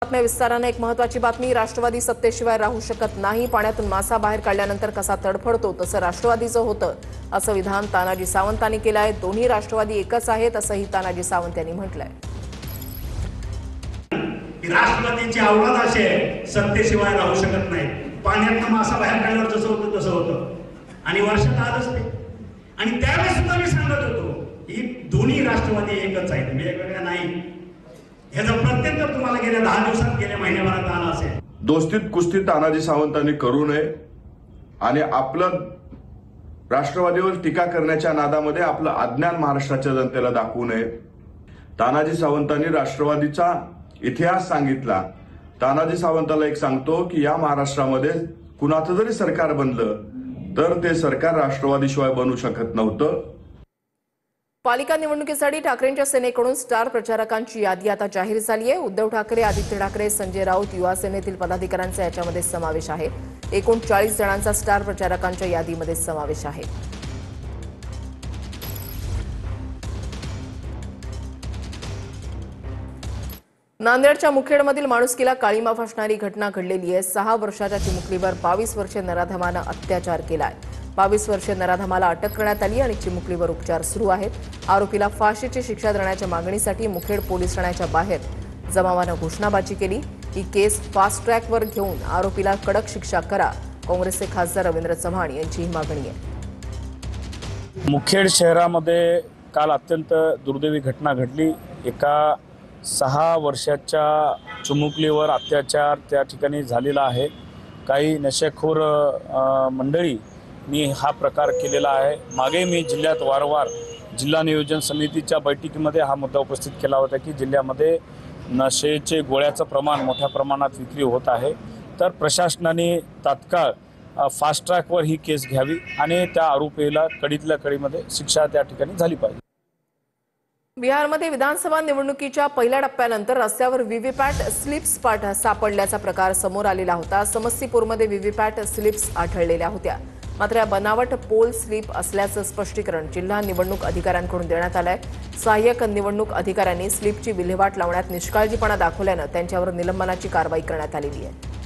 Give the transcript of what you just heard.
बातम्या विस्ताराने एक महत्त्वाची बातमी। राष्ट्रवादी सत्तेशिवाय राहू शकत नाही। पाण्यातून मासा बाहेर काढल्यानंतर कसा तडफडतो तसं राष्ट्रवादीचं होतं, असं विधान तानाजी सावंतांनी केलं आहे। दोन्ही राष्ट्रवादी एकच आहेत असंही तानाजी सावंत यांनी म्हटलंय। राष्ट्रवादीची आवड अशी आहे, सत्तेशिवाय राहू शकत नाही। पाण्यातून मासा बाहेर काढल्यावर जसं होतं तसं होतं आणि वर्षात आलंच ते। आणि त्यावेळेस सुद्धा मी सांगत होतो की दोन्ही राष्ट्रवादी एकच आहेत, वेगवेगळ्या नाही। ह्याचा प्रत्यंतर तुम्हाला गेल्या 10 दिवसात गेल्या महिन्याभरात आला असेल। दोस्तीत कुस्ती तानाजी सावंतांनी करू नये आणि आपलं राष्ट्रवादीवर टीका करण्याच्या नादामध्ये आपलं अज्ञान महाराष्ट्राच्या जनतेला दाखवू नये। तानाजी सावंतांनी राष्ट्रवादीचा इतिहास सांगितला। तानाजी सावंताला एक सांगतो की या महाराष्ट्रामध्ये कुणाचं जरी सरकार बनलं तर ते सरकार राष्ट्रवादीशिवाय बनू शकत नव्हतं। पालिका निवडणुकीसाठी ठाकरेंच्या सेनेकडून स्टार प्रचारकांची यादी आता जाहीर झाली आहे। उद्धव ठाकरे, आदित्य ठाकरे, संजय राऊत, युवा सेनेतील पदाधिकाऱ्यांचा याच्यामध्ये समावेश आहे। एकूण 40 जणांचा स्टार प्रचारकांच्या यादीमध्ये समावेश आहे। नांदेडच्या मुखेडमधील माणुसकीला काळीमा फासणारी घटना घडलेली आहे। 6 वर्षाच्या चिमुकलीवर 22 वर्षीय नराधमानं अत्याचार केलाय। 22 वर्षीय नराधमाला अटक करण्यात आली आणि चिमुकलीवर उपचार सुरू आहेत। आरोपीला फाशीची शिक्षा देण्याच्या मागणीसाठी मुखेड पोलीस ठाण्याच्या बाहेर जमावानं घोषणाबाजी केली। ही केस फास्ट ट्रॅकवर घेऊन आरोपीला कडक शिक्षा करा, काँग्रेसचे खासदार रवींद्र चव्हाण यांची ही मागणी आहे। मुखेड शहरामध्ये काल अत्यंत दुर्दैवी घटना घडली। एका 6 वर्षाच्या चिमुकलीवर अत्याचार त्या ठिकाणी झालेला आहे। काही नशेखोर मंडळींनी हा प्रकार केलेला आहे। मागे मी जिल्ह्यात वारंवार जिल्हा नियोजन समितीच्या बैठकीमध्ये हा मुद्दा उपस्थित केला होता की जिल्ह्यामध्ये नशेचे गोळ्याचं प्रमाण मोठ्या प्रमाणात विक्री होत आहे। तर प्रशासनाने तात्काळ फास्ट ट्रॅकवर ही केस घ्यावी आणि त्या आरोपीला कडीतल्या कडीमध्ये शिक्षा त्या ठिकाणी झाली पाहिजे। बिहारमध्ये विधानसभा निवडणुकीच्या पहिल्या टप्प्यानंतर रस्त्यावर व्हीव्हीपॅट स्लिप्स सापडल्याचा प्रकार समोर आलेला होता। समस्तीपूरमध्ये व्हीव्हीपॅट स्लिप्स आढळलेल्या होत्या, मात्र या बनावट पोल स्लिप असल्याचं स्पष्टीकरण जिल्हा निवडणूक अधिकाऱ्यांकडून देण्यात आलंय। सहाय्यक निवडणूक अधिकाऱ्यांनी स्लिपची विल्हेवाट लावण्यात निष्काळजीपणा दाखवल्यानं त्यांच्यावर निलंबनाची कारवाई करण्यात आलेली आहे।